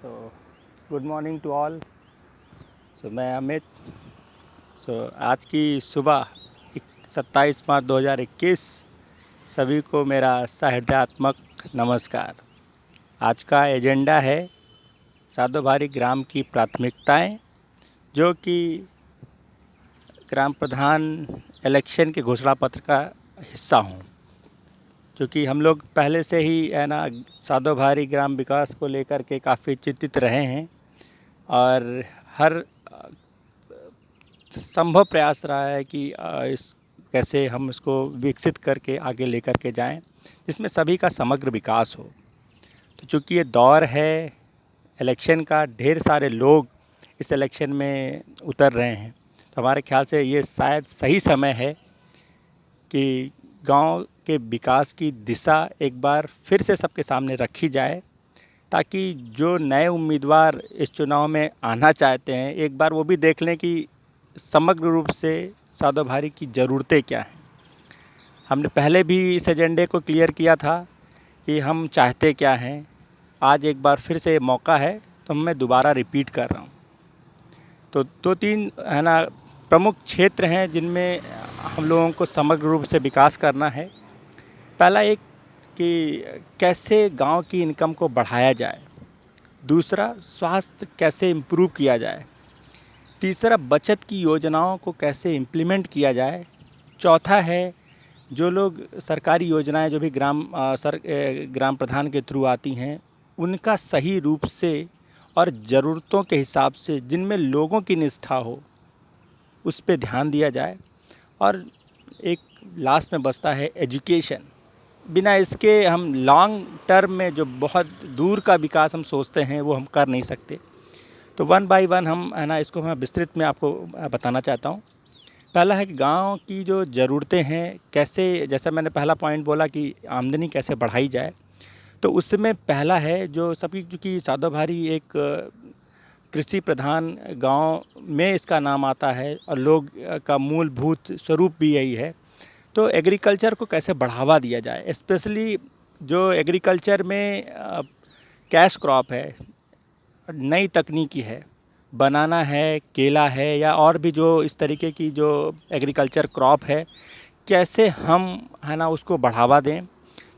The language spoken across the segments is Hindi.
तो गुड मॉर्निंग टू ऑल। मैं अमित। आज की सुबह 27 मार्च 2021 सभी को मेरा सहृदयात्मक नमस्कार। आज का एजेंडा है साधोभारी ग्राम की प्राथमिकताएं, जो कि ग्राम प्रधान इलेक्शन के घोषणा पत्र का हिस्सा हों। क्योंकि हम लोग पहले से ही है ना साधोभारी ग्राम विकास को लेकर के काफ़ी चिंतित रहे हैं और हर संभव प्रयास रहा है कि इस कैसे हम इसको विकसित करके आगे लेकर के जाएं, जिसमें सभी का समग्र विकास हो। तो चूँकि ये दौर है इलेक्शन का, ढेर सारे लोग इस इलेक्शन में उतर रहे हैं, तो हमारे ख्याल से ये शायद सही समय है कि गांव के विकास की दिशा एक बार फिर से सबके सामने रखी जाए, ताकि जो नए उम्मीदवार इस चुनाव में आना चाहते हैं एक बार वो भी देख लें कि समग्र रूप से साधोभारी की ज़रूरतें क्या हैं। हमने पहले भी इस एजेंडे को क्लियर किया था कि हम चाहते क्या हैं। आज एक बार फिर से मौका है, तो मैं दोबारा रिपीट कर रहा हूँ। तो दो तीन है ना प्रमुख क्षेत्र हैं जिनमें हम लोगों को समग्र रूप से विकास करना है। पहला एक कि कैसे गांव की इनकम को बढ़ाया जाए, दूसरा स्वास्थ्य कैसे इम्प्रूव किया जाए, तीसरा बचत की योजनाओं को कैसे इम्प्लीमेंट किया जाए, चौथा है जो लोग सरकारी योजनाएं जो भी ग्राम प्रधान के थ्रू आती हैं उनका सही रूप से और ज़रूरतों के हिसाब से जिनमें लोगों की निष्ठा हो उस पे ध्यान दिया जाए। और एक लास्ट में बचता है एजुकेशन। बिना इसके हम लॉन्ग टर्म में जो बहुत दूर का विकास हम सोचते हैं वो हम कर नहीं सकते। तो वन बाय वन हम है ना इसको मैं विस्तृत में आपको बताना चाहता हूँ। पहला है कि गांव की जो ज़रूरतें हैं कैसे, जैसा मैंने पहला पॉइंट बोला कि आमदनी कैसे बढ़ाई जाए, तो उसमें पहला है जो सभी, चूँकि साधोभारी एक कृषि प्रधान गांव में इसका नाम आता है और लोग का मूलभूत स्वरूप भी यही है। तो एग्रीकल्चर को कैसे बढ़ावा दिया जाए, स्पेशली जो एग्रीकल्चर में कैश क्रॉप है, नई तकनीकी है, बनाना है, केला है या और भी जो इस तरीके की जो एग्रीकल्चर क्रॉप है, कैसे हम है ना उसको बढ़ावा दें।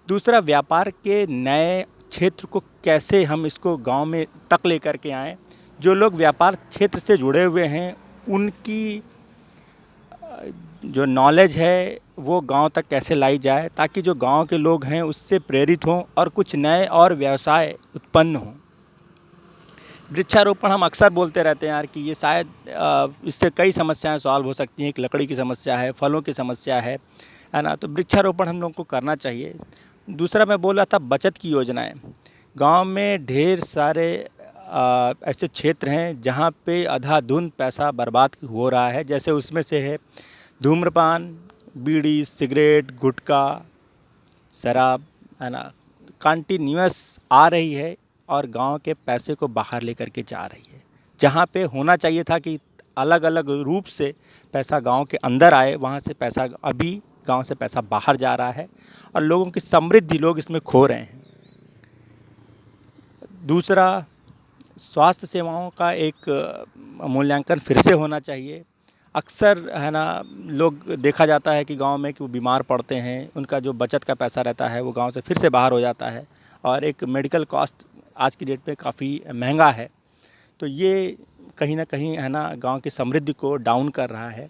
दूसरा, व्यापार के नए क्षेत्र को कैसे हम इसको गांव में तक लेकर के आएँ। जो लोग व्यापार क्षेत्र से जुड़े हुए हैं उनकी जो नॉलेज है वो गांव तक कैसे लाई जाए, ताकि जो गांव के लोग हैं उससे प्रेरित हों और कुछ नए और व्यवसाय उत्पन्न हों। वृक्षारोपण हम अक्सर बोलते रहते हैं यार कि ये शायद इससे कई समस्याएं सॉल्व हो सकती हैं। एक लकड़ी की समस्या है, फलों की समस्या है ना, तो वृक्षारोपण हम लोगों को करना चाहिए। दूसरा मैं बोल रहा था बचत की योजनाएं। गांव में ढेर सारे ऐसे क्षेत्र हैं जहां पे अंधाधुंध पैसा बर्बाद हो रहा है, जैसे उसमें से है धूम्रपान, बीड़ी, सिगरेट, गुटखा, शराब है ना, कंटिन्यूअस आ रही है और गांव के पैसे को बाहर लेकर के जा रही है। जहां पे होना चाहिए था कि अलग अलग रूप से पैसा गांव के अंदर आए, वहां से पैसा अभी गांव से पैसा बाहर जा रहा है और लोगों की समृद्धि लोग इसमें खो रहे हैं। दूसरा, स्वास्थ्य सेवाओं का एक मूल्यांकन फिर से होना चाहिए। अक्सर है ना लोग देखा जाता है कि गांव में कि वो बीमार पड़ते हैं, उनका जो बचत का पैसा रहता है वो गांव से फिर से बाहर हो जाता है और एक मेडिकल कॉस्ट आज की डेट पे काफ़ी महंगा है। तो ये कहीं ना कहीं है ना गांव की समृद्धि को डाउन कर रहा है।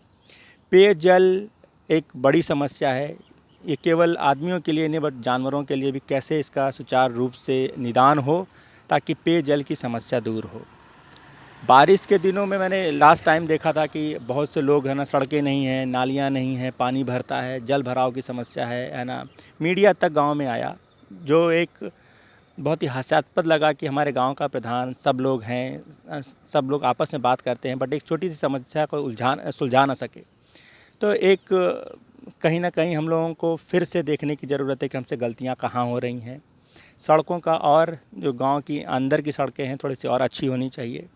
पेयजल एक बड़ी समस्या है। ये केवल आदमियों के लिए नहीं बट जानवरों के लिए भी कैसे इसका सुचारू रूप से निदान हो, ताकि पेयजल की समस्या दूर हो। बारिश के दिनों में मैंने लास्ट टाइम देखा था कि बहुत से लोग है ना, सड़कें नहीं हैं, नालियाँ नहीं हैं, पानी भरता है, जल भराव की समस्या है ना। मीडिया तक गांव में आया, जो एक बहुत ही हास्यास्पद लगा कि हमारे गांव का प्रधान, सब लोग हैं, सब लोग आपस में बात करते हैं बट एक छोटी सी समस्या को सुलझा ना सके। तो एक कहीं ना कहीं हम लोगों को फिर से देखने की ज़रूरत है कि हमसे गलतियाँ कहाँ हो रही हैं। सड़कों का और जो गांव की अंदर की सड़कें हैं थोड़ी सी और अच्छी होनी चाहिए।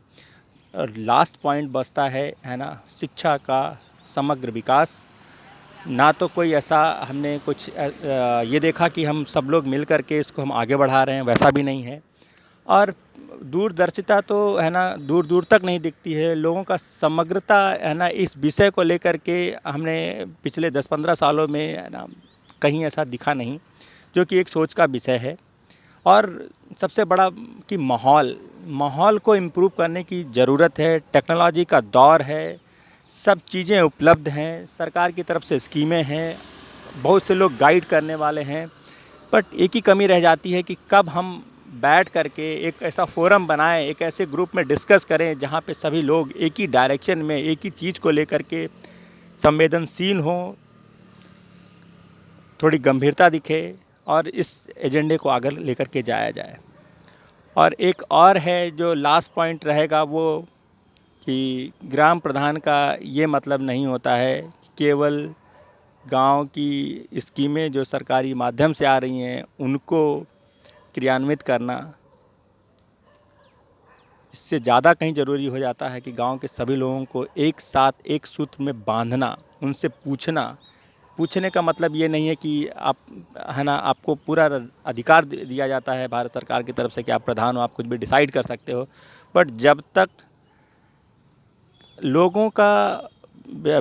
और लास्ट पॉइंट बचता है ना, शिक्षा का समग्र विकास। ना तो कोई ऐसा हमने कुछ ये देखा कि हम सब लोग मिल कर के इसको हम आगे बढ़ा रहे हैं, वैसा भी नहीं है। और दूरदर्शिता तो है ना दूर दूर तक नहीं दिखती है। लोगों का समग्रता है ना इस विषय को लेकर के हमने पिछले 10-15 सालों में है ना कहीं ऐसा दिखा नहीं, जो कि एक सोच का विषय है। और सबसे बड़ा कि माहौल को इम्प्रूव करने की ज़रूरत है। टेक्नोलॉजी का दौर है, सब चीज़ें उपलब्ध हैं, सरकार की तरफ से स्कीमें हैं, बहुत से लोग गाइड करने वाले हैं। बट एक ही कमी रह जाती है कि कब हम बैठ करके एक ऐसा फोरम बनाएं, एक ऐसे ग्रुप में डिस्कस करें जहां पे सभी लोग एक ही डायरेक्शन में एक ही चीज़ को लेकर के संवेदनशील हों, थोड़ी गंभीरता दिखे और इस एजेंडे को आगे लेकर के जाया जाए। और एक और है जो लास्ट पॉइंट रहेगा वो कि ग्राम प्रधान का ये मतलब नहीं होता है केवल गांव की स्कीमें जो सरकारी माध्यम से आ रही हैं उनको क्रियान्वित करना। इससे ज़्यादा कहीं ज़रूरी हो जाता है कि गांव के सभी लोगों को एक साथ एक सूत्र में बांधना, उनसे पूछने का मतलब ये नहीं है कि आप है ना आपको पूरा अधिकार दिया जाता है भारत सरकार की तरफ से कि आप प्रधान हो, आप कुछ भी डिसाइड कर सकते हो। बट जब तक लोगों का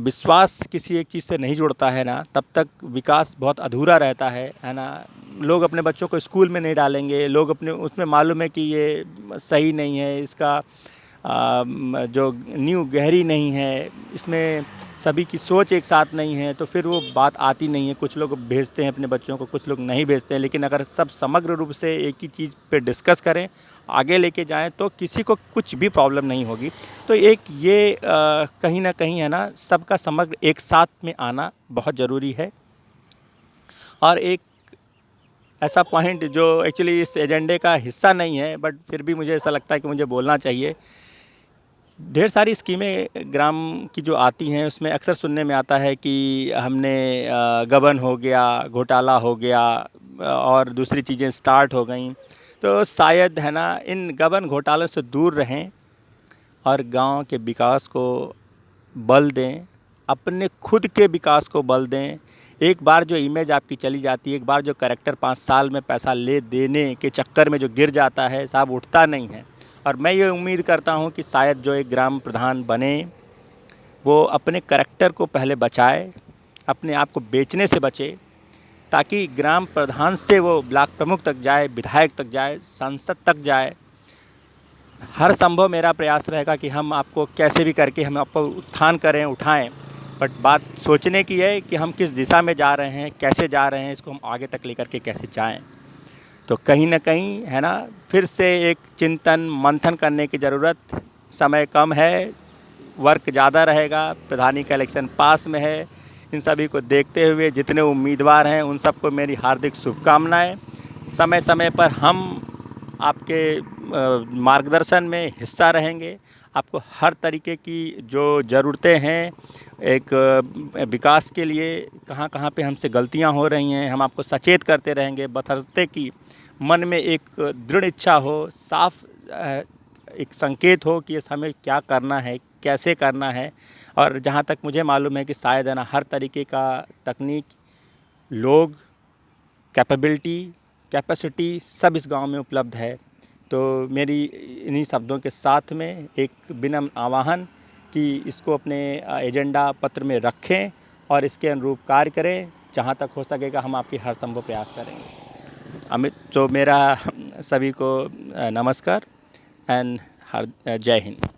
विश्वास किसी एक चीज़ से नहीं जुड़ता है ना, तब तक विकास बहुत अधूरा रहता है ना। लोग अपने बच्चों को स्कूल में नहीं डालेंगे, लोग अपने उसमें मालूम है कि ये सही नहीं है, इसका जो नींव गहरी नहीं है, इसमें सभी की सोच एक साथ नहीं है, तो फिर वो बात आती नहीं है। कुछ लोग भेजते हैं अपने बच्चों को, कुछ लोग नहीं भेजते हैं। लेकिन अगर सब समग्र रूप से एक ही चीज़ पे डिस्कस करें, आगे लेके जाएं, तो किसी को कुछ भी प्रॉब्लम नहीं होगी। तो एक ये कहीं ना कहीं है ना सबका समग्र एक साथ में आना बहुत ज़रूरी है। और एक ऐसा पॉइंट जो एक्चुअली इस एजेंडे का हिस्सा नहीं है, बट फिर भी मुझे ऐसा लगता है कि मुझे बोलना चाहिए। ढेर सारी स्कीमें ग्राम की जो आती हैं उसमें अक्सर सुनने में आता है कि हमने गबन हो गया, घोटाला हो गया और दूसरी चीज़ें स्टार्ट हो गई। तो शायद है ना इन गबन घोटालों से दूर रहें और गांव के विकास को बल दें, अपने खुद के विकास को बल दें। एक बार जो इमेज आपकी चली जाती है, एक बार जो कैरेक्टर 5 साल में पैसा ले देने के चक्कर में जो गिर जाता है, साहब उठता नहीं है। और मैं ये उम्मीद करता हूँ कि शायद जो एक ग्राम प्रधान बने वो अपने कैरेक्टर को पहले बचाए, अपने आप को बेचने से बचे, ताकि ग्राम प्रधान से वो ब्लॉक प्रमुख तक जाए, विधायक तक जाए, सांसद तक जाए। हर संभव मेरा प्रयास रहेगा कि हम आपको कैसे भी करके हम आपको उत्थान करें, उठाएं। बट बात सोचने की है कि हम किस दिशा में जा रहे हैं, कैसे जा रहे हैं, इसको हम आगे तक लेकर के कैसे जाएं। तो कहीं ना कहीं है ना फिर से एक चिंतन मंथन करने की ज़रूरत। समय कम है, वर्क ज़्यादा रहेगा, प्रधानी का इलेक्शन पास में है। इन सभी को देखते हुए जितने उम्मीदवार हैं उन सबको मेरी हार्दिक शुभकामनाएं। समय समय पर हम आपके मार्गदर्शन में हिस्सा रहेंगे। आपको हर तरीके की जो ज़रूरतें हैं एक विकास के लिए, कहाँ कहाँ पे हमसे गलतियां हो रही हैं, हम आपको सचेत करते रहेंगे, बशर्ते कि मन में एक दृढ़ इच्छा हो, साफ एक संकेत हो कि हमें क्या करना है, कैसे करना है। और जहाँ तक मुझे मालूम है कि शायद है ना हर तरीके का तकनीक, लोग, कैपेसिटी सब इस गांव में उपलब्ध है। तो मेरी इन्हीं शब्दों के साथ में एक विनम्र आह्वान कि इसको अपने एजेंडा पत्र में रखें और इसके अनुरूप कार्य करें। जहाँ तक हो सकेगा हम आपकी हर संभव प्रयास करेंगे। अमित, तो मेरा सभी को नमस्कार एंड जय हिंद।